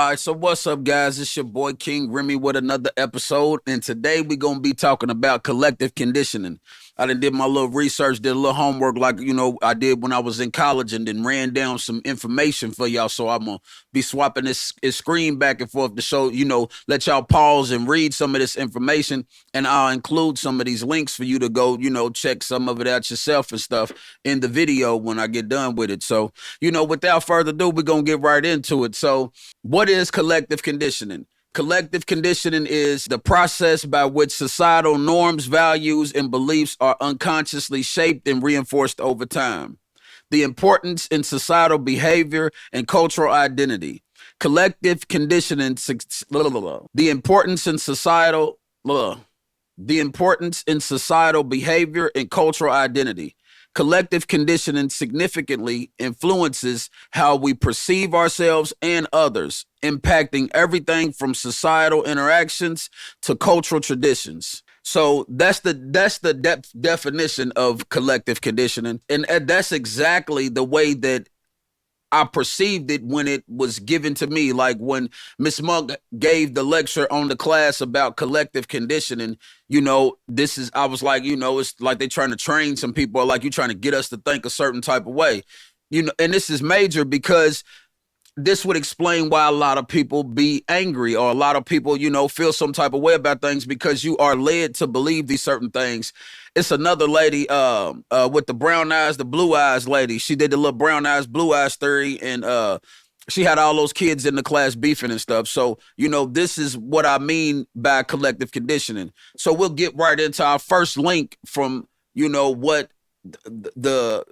All right, so what's up, guys? It's your boy King Remy with another episode, and today we're gonna be talking about collective conditioning. I done did my little research, did a little homework, like I did when I was in college, and then ran down some information for y'all. So I'm gonna be swapping this screen back and forth to show, let y'all pause and read some of this information, and I'll include some of these links for you to go, check some of it out yourself and stuff in the video when I get done with it. So, without further ado, we're gonna get right into it. So what is collective conditioning? Collective conditioning is the process by which societal norms, values, and beliefs are unconsciously shaped and reinforced over time. The importance in societal behavior and cultural identity. Collective conditioning, the importance in societal behavior and cultural identity. Collective conditioning significantly influences how we perceive ourselves and others, impacting everything from societal interactions to cultural traditions. So that's the definition of collective conditioning, and that's exactly the way that I perceived it when it was given to me. Like when Miss Monk gave the lecture on the class about collective conditioning, I was like, it's like they trying to train some people, or like you trying to get us to think a certain type of way, and this is major because this would explain why a lot of people be angry, or a lot of people, feel some type of way about things because you are led to believe these certain things. It's another lady with the brown eyes, the blue eyes lady. She did the little brown eyes, blue eyes theory, and she had all those kids in the class beefing and stuff. So, this is what I mean by collective conditioning. So we'll get right into our first link from, what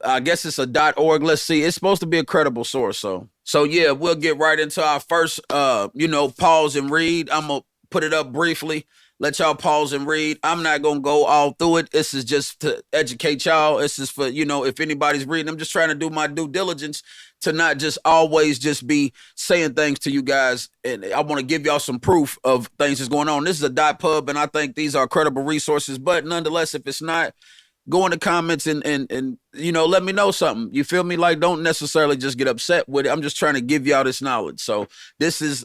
I guess it's a .org. Let's see. It's supposed to be a credible source. So yeah, we'll get right into our first, pause and read. I'm going to put it up briefly. Let y'all pause and read. I'm not going to go all through it. This is just to educate y'all. This is for, if anybody's reading, I'm just trying to do my due diligence to not just always just be saying things to you guys. And I want to give y'all some proof of things that's going on. This is a .pub, and I think these are credible resources. But nonetheless, if it's not, go in the comments and let me know something. You feel me? Like, don't necessarily just get upset with it. I'm just trying to give y'all this knowledge. So this is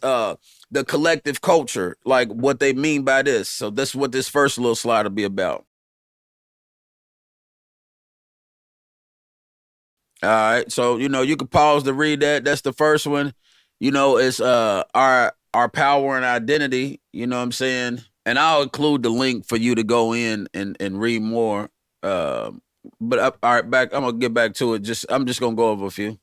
the collective culture, like what they mean by this. So that's what this first little slide will be about. All right. So, you can pause to read that. That's the first one. It's our power and identity. You know what I'm saying? And I'll include the link for you to go in and read more. Uh, all right, back. I'm gonna get back to it. I'm just gonna go over a few.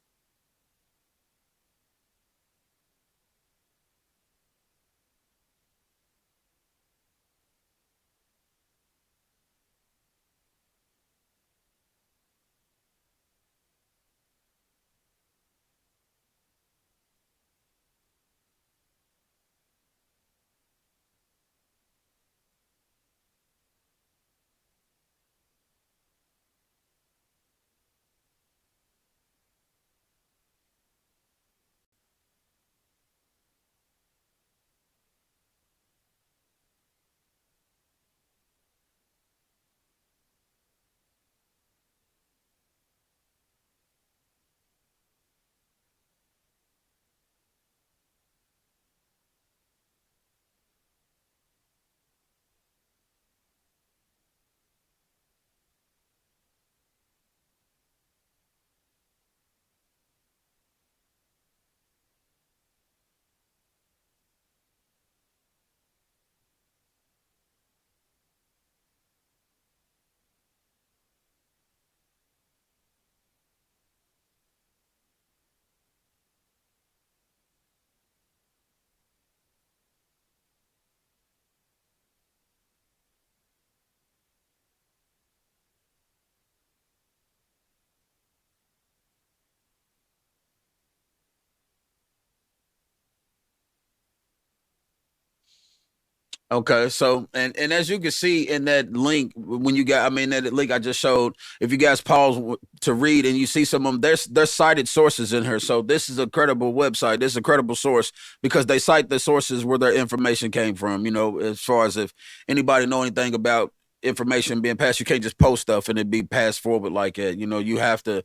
Okay, so and as you can see in that link, when that link I just showed, if you guys pause to read and you see some of them, there's cited sources in here. So this is a credible website. This is a credible source because they cite the sources where their information came from. As far as if anybody know anything about information being passed, you can't just post stuff and it be passed forward like that. You have to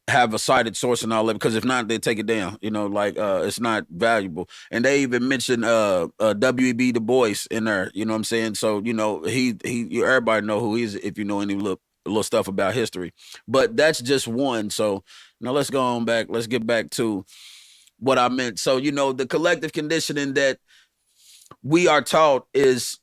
have a cited source and all that, because if not, they take it down. Like it's not valuable. And they even mentioned W.E.B. Du Bois in there. You know what I'm saying? So everybody know who he is if you know any little stuff about history. But that's just one. So now let's go on back. Let's get back to what I meant. So the collective conditioning that we are taught to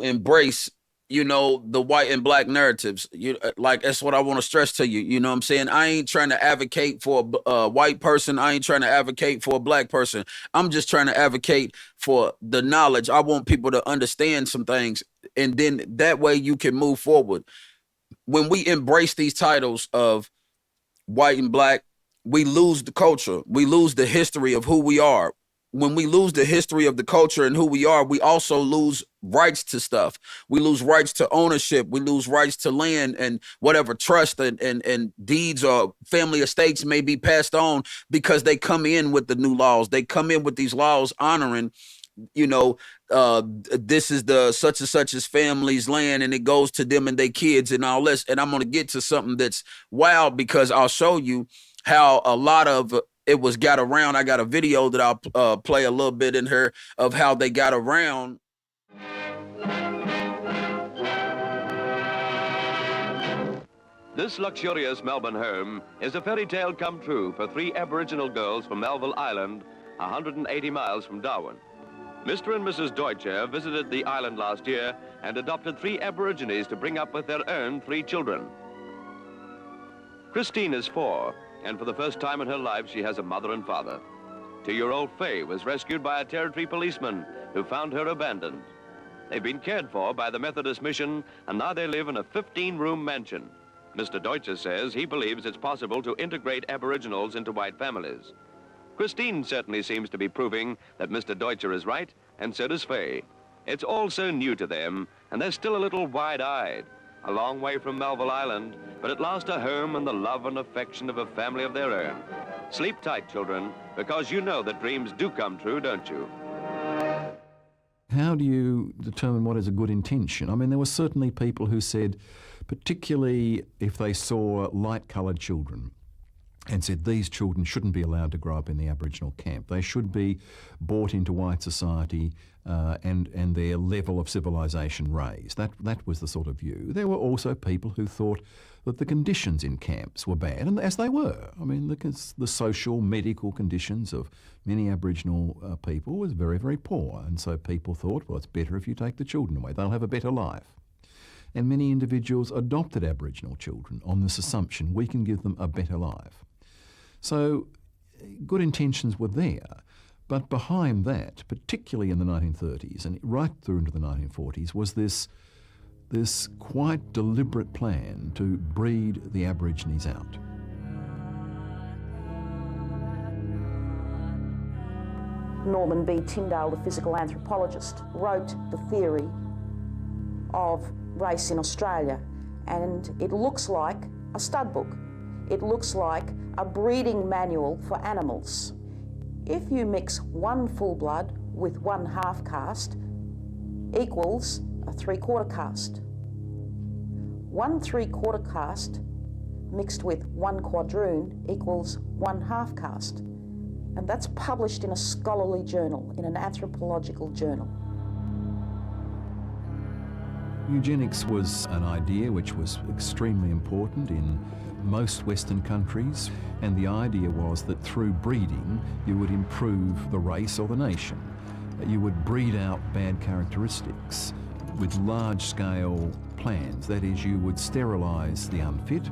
embrace the white and black narratives. Like, that's what I want to stress to you. You know what I'm saying? I ain't trying to advocate for a white person. I ain't trying to advocate for a black person. I'm just trying to advocate for the knowledge. I want people to understand some things, and then that way you can move forward. When we embrace these titles of white and black, we lose the culture. We lose the history of who we are. When we lose the history of the culture and who we are, we also lose rights to stuff. We lose rights to ownership. We lose rights to land and whatever trust and deeds or family estates may be passed on, because they come in with the new laws. They come in with these laws honoring, this is the such and such's family's land, and it goes to them and their kids and all this. And I'm going to get to something that's wild, because I'll show you how a lot of it was got around. I got a video that I'll play a little bit in here of how they got around. This luxurious Melbourne home is a fairy tale come true for 3 Aboriginal girls from Melville Island, 180 miles from Darwin. Mr. and Mrs. Deutscher visited the island last year and adopted 3 Aborigines to bring up with their own 3 children. Christine is 4, and for the first time in her life, she has a mother and father. 2-year-old Faye was rescued by a territory policeman who found her abandoned. They've been cared for by the Methodist Mission, and now they live in a 15-room mansion. Mr. Deutscher says he believes it's possible to integrate Aboriginals into white families. Christine certainly seems to be proving that Mr. Deutscher is right, and so does Faye. It's all so new to them, and they're still a little wide-eyed. A long way from Melville Island, but at last a home and the love and affection of a family of their own. Sleep tight, children, because you know that dreams do come true, don't you? How do you determine what is a good intention? I mean, there were certainly people who said, particularly if they saw light-coloured children, and said these children shouldn't be allowed to grow up in the Aboriginal camp. They should be brought into white society and their level of civilisation raised. That was the sort of view. There were also people who thought that the conditions in camps were bad, and as they were. I mean, the social, medical conditions of many Aboriginal people was very, very poor, and so people thought, well, it's better if you take the children away. They'll have a better life. And many individuals adopted Aboriginal children on this assumption we can give them a better life. So good intentions were there, but behind that, particularly in the 1930s and right through into the 1940s, was this quite deliberate plan to breed the Aborigines out. Norman B. Tyndale, the physical anthropologist, wrote the theory of race in Australia, and it looks like a stud book. It looks like a breeding manual for animals. If you mix 1 full blood with 1 half caste equals a 3/4 caste. 1 3/4 caste mixed with 1 quadroon equals 1 half caste. And that's published in a scholarly journal, in an anthropological journal. Eugenics was an idea which was extremely important in most Western countries, and the idea was that through breeding you would improve the race or the nation. You would breed out bad characteristics with large-scale plans. That is, you would sterilise the unfit,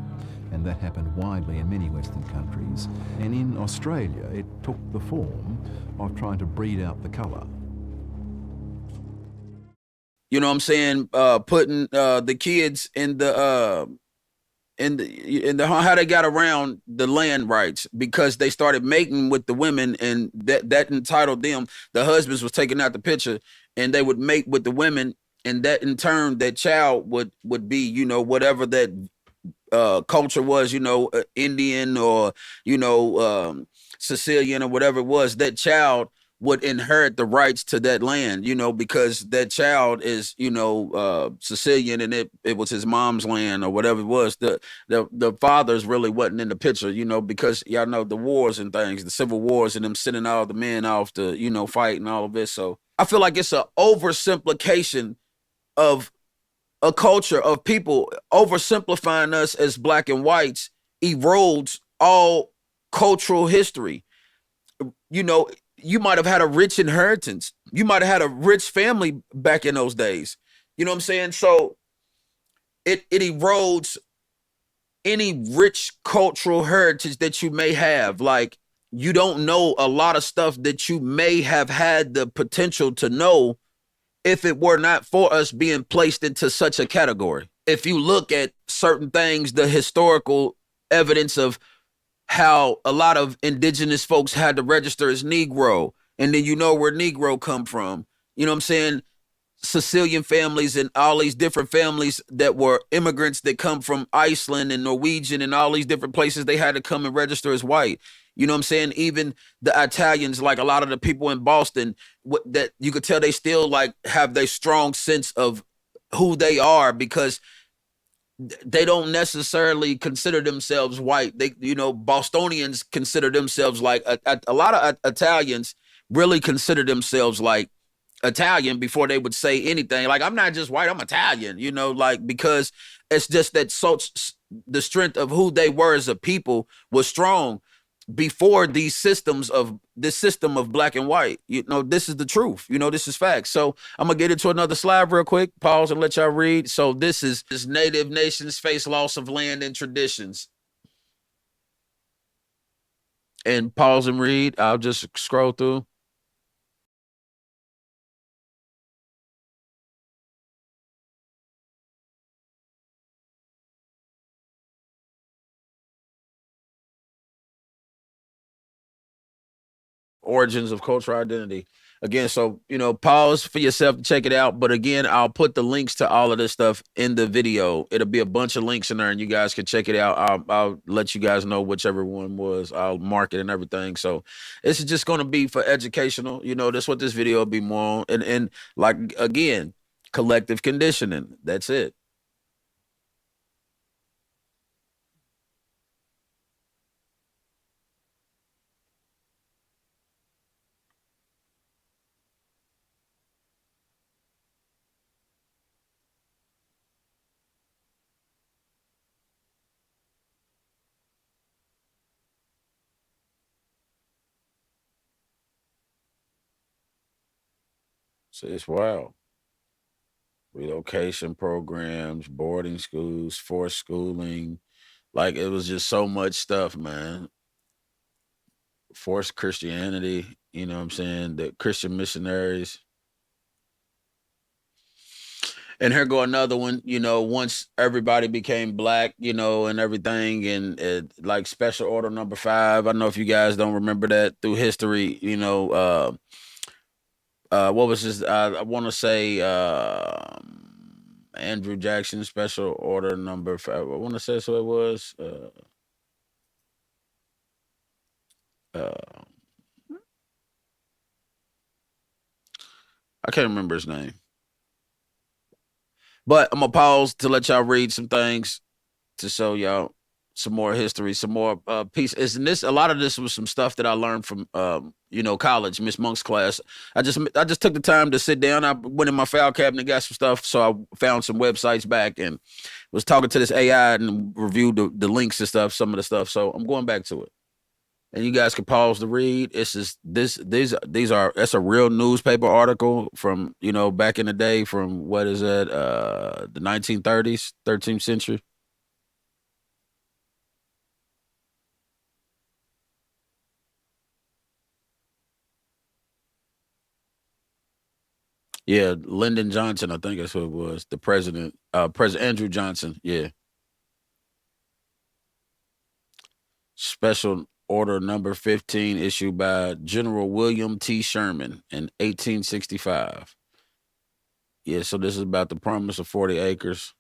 and that happened widely in many Western countries. And in Australia, it took the form of trying to breed out the colour. You know what I'm saying? Putting the kids in the how they got around the land rights, because they started mating with the women, and that entitled them. The husbands was taking out the picture, and they would mate with the women, and that in turn, that child would be, whatever that culture was, Indian or Sicilian or whatever it was. That child would inherit the rights to that land, because that child is, Sicilian, and it was his mom's land or whatever it was. The fathers really wasn't in the picture, because y'all know the wars and things, the civil wars, and them sending all the men off to, fight and all of this. So I feel like it's an oversimplification of a culture of people. Oversimplifying us as black and whites erodes all cultural history. You might have had a rich inheritance. You might have had a rich family back in those days. You know what I'm saying? So it erodes any rich cultural heritage that you may have. Like, you don't know a lot of stuff that you may have had the potential to know if it were not for us being placed into such a category. If you look at certain things, the historical evidence of how a lot of indigenous folks had to register as Negro, and then where Negro come from. You know what I'm saying? Sicilian families and all these different families that were immigrants that come from Iceland and Norwegian and all these different places, they had to come and register as white. You know what I'm saying? Even the Italians, like a lot of the people in Boston, that you could tell they still like have their strong sense of who they are, because they don't necessarily consider themselves white. They, Bostonians consider themselves like a lot of Italians really consider themselves like Italian before they would say anything. Like, I'm not just white, I'm Italian, like, because it's just that the strength of who they were as a people was strong before this system of black and white. This is the truth. This is facts. So I'm gonna get into another slide real quick, pause and let y'all read. So this Native nations face loss of land and traditions. And pause and read. I'll just scroll through. Origins of cultural identity. Again, so, pause for yourself to check it out. But again, I'll put the links to all of this stuff in the video. It'll be a bunch of links in there and you guys can check it out. I'll let you guys know whichever one was. I'll mark it and everything. So this is just going to be for educational. That's what this video will be more on. And like, again, collective conditioning. That's it. So it's wild. Relocation programs, boarding schools, forced schooling. Like, it was just so much stuff, man. Forced Christianity, you know what I'm saying? The Christian missionaries. And here go another one, once everybody became black, and everything, and like Special Order Number 5. I know if you guys don't remember that through history, what was his, I want to say, Andrew Jackson, Special Order Number 5. I want to say so it was. I can't remember his name. But I'm going to pause to let y'all read some things to show y'all some more history, some more pieces. And a lot of this was some stuff that I learned from, college, Miss Monk's class. I just took the time to sit down. I went in my file cabinet, got some stuff. So I found some websites back and was talking to this AI and reviewed the links and stuff, some of the stuff. So I'm going back to it. And you guys can pause to read. That's a real newspaper article from, back in the day, from what is that, the 1930s, 13th century. Yeah, Lyndon Johnson, I think that's who it was. The president, President Andrew Johnson. Yeah. Special Order Number 15 issued by General William T. Sherman in 1865. Yeah, so this is about the promise of 40 acres.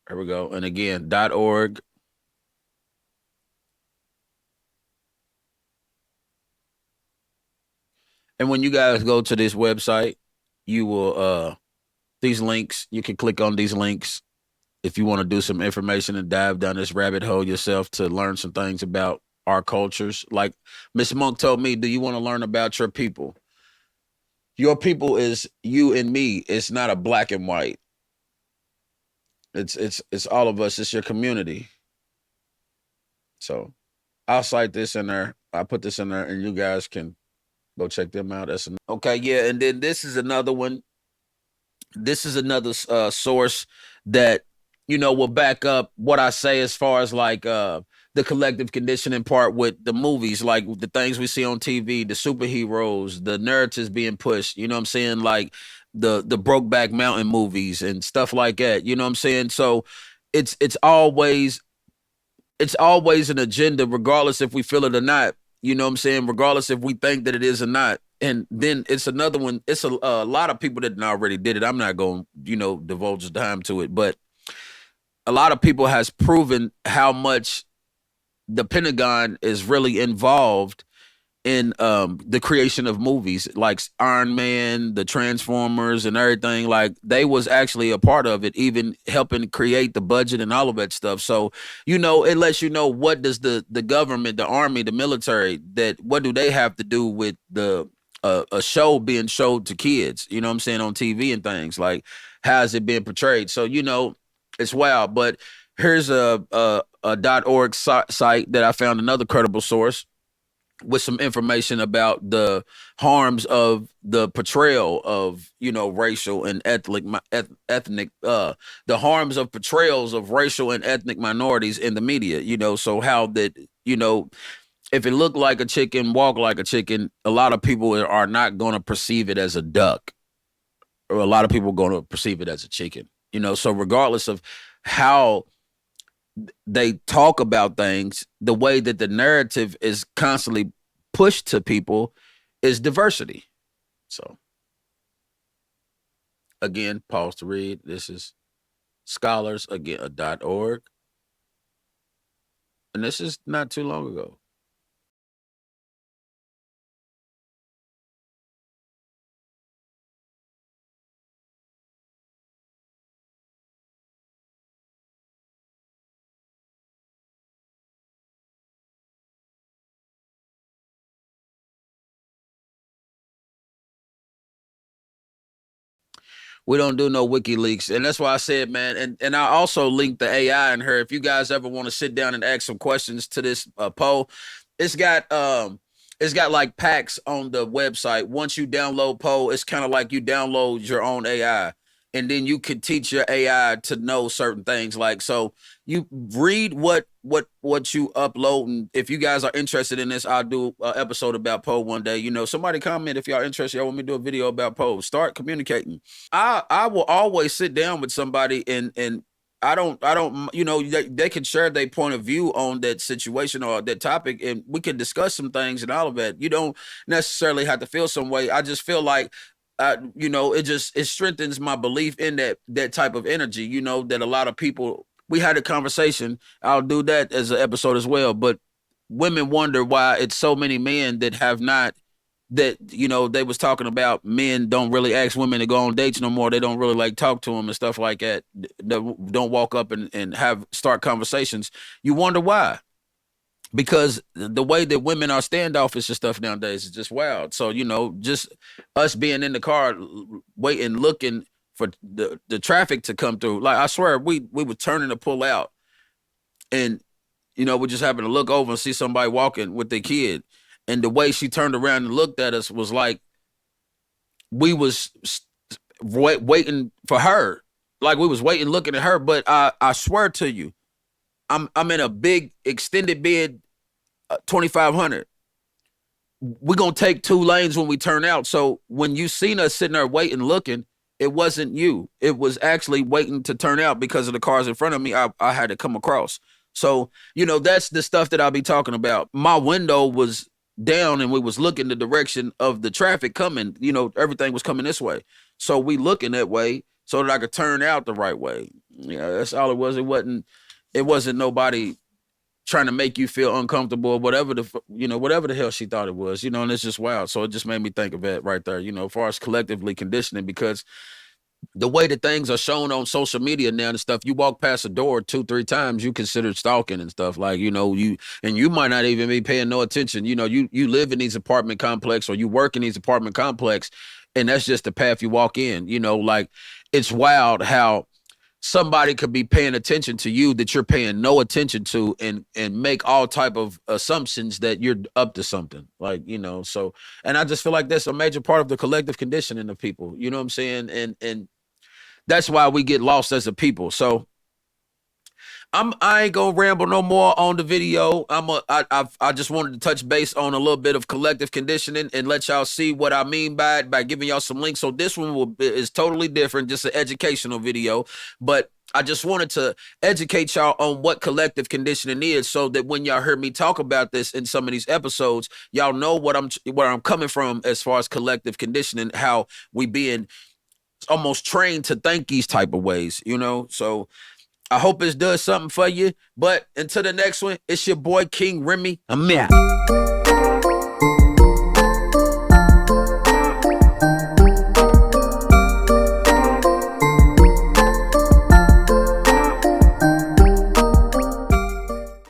Here we go. And again, .org. And when you guys go to this website, you will these links, you can click on these links if you want to do some information and dive down this rabbit hole yourself to learn some things about our cultures. Like Miss Monk told me, do you want to learn about your people? Your people is you and me. It's not a black and white. It's all of us. It's your community. So I'll cite this in there. I put this in there, and you guys can go check them out. Okay, yeah. And then this is another one. This is another source that will back up what I say as far as like the collective conditioning part with the movies, like the things we see on TV, the superheroes, the narratives being pushed. You know what I'm saying? Like the Brokeback Mountain movies and stuff like that. You know what I'm saying? So it's always an agenda, regardless if we feel it or not. You know what I'm saying? Regardless if we think that it is or not. And then it's another one. It's a lot of people that already did it. I'm not going to, divulge the time to it. But a lot of people has proven how much the Pentagon is really involved in the creation of movies like Iron Man, the Transformers, and everything. Like they was actually a part of it, even helping create the budget and all of that stuff. So it lets you know what does the government, the army, the military, what do they have to do with the a show being showed to kids? You know what I'm saying, on TV and things, like how is it being portrayed? So it's wild. But here's a .org site that I found, another credible source with some information about the harms of the portrayal of racial and ethnic the harms of portrayals of racial and ethnic minorities in the media. So how that if it looked like a chicken, walk like a chicken, a lot of people are not going to perceive it as a duck, or a lot of people are going to perceive it as a chicken. So regardless of how they talk about things, the way that the narrative is constantly pushed to people is diversity. So again, pause to read. This is Scholars, again, .org. And this is not too long ago. We don't do no WikiLeaks. And that's why I said, man, and I also linked the AI in her. If you guys ever want to sit down and ask some questions to this poll, it's got like packs on the website. Once you download Poe, it's kind of like you download your own AI. And then you could teach your AI to know certain things. Like, so you read what you upload. And if you guys are interested in this, I'll do an episode about Poe one day. Somebody comment if y'all interested. Y'all want me to do a video about Poe. Start communicating. I will always sit down with somebody and I don't, they can share their point of view on that situation or that topic, and we can discuss some things and all of that. You don't necessarily have to feel some way. I just feel like, it strengthens my belief in that type of energy, that a lot of people, we had a conversation. I'll do that as an episode as well. But women wonder why it's so many men that have not, that they was talking about men don't really ask women to go on dates no more. They don't really like talk to them and stuff like that. They don't walk up and start conversations. You wonder why? Because the way that women are standoffish and stuff nowadays is just wild. So just us being in the car waiting, looking for the traffic to come through. Like, I swear we were turning to pull out, and we just happened to look over and see somebody walking with their kid. And the way she turned around and looked at us was like we was waiting for her. Like we was waiting, looking at her. But I swear to you, I'm in a big extended bid, 2500. We're going to take 2 lanes when we turn out. So when you seen us sitting there waiting, looking, it wasn't you. It was actually waiting to turn out because of the cars in front of me. I had to come across. So, that's the stuff that I'll be talking about. My window was down and we was looking the direction of the traffic coming. Everything was coming this way. So we looking that way so that I could turn out the right way. Yeah, that's all it was. It wasn't nobody trying to make you feel uncomfortable or whatever whatever the hell she thought it was, and it's just wild. So it just made me think of that right there, as far as collectively conditioning, because the way that things are shown on social media now and stuff, you walk past a door 2-3 times, you consider stalking and stuff, like, you might not even be paying no attention. You live in these apartment complex, or you work in these apartment complex, and that's just the path you walk in, like, it's wild how somebody could be paying attention to you that you're paying no attention to, and make all type of assumptions that you're up to something, like, so. And I just feel like that's a major part of the collective conditioning of people, you know what I'm saying? And that's why we get lost as a people. So I ain't gonna ramble no more on the video. I just wanted to touch base on a little bit of collective conditioning and let y'all see what I mean by it, by giving y'all some links. So this one is totally different, just an educational video. But I just wanted to educate y'all on what collective conditioning is, so that when y'all hear me talk about this in some of these episodes, y'all know where I'm coming from as far as collective conditioning, how we being almost trained to think these type of ways, So I hope it does something for you. But until the next one, it's your boy King Remy. I'm out.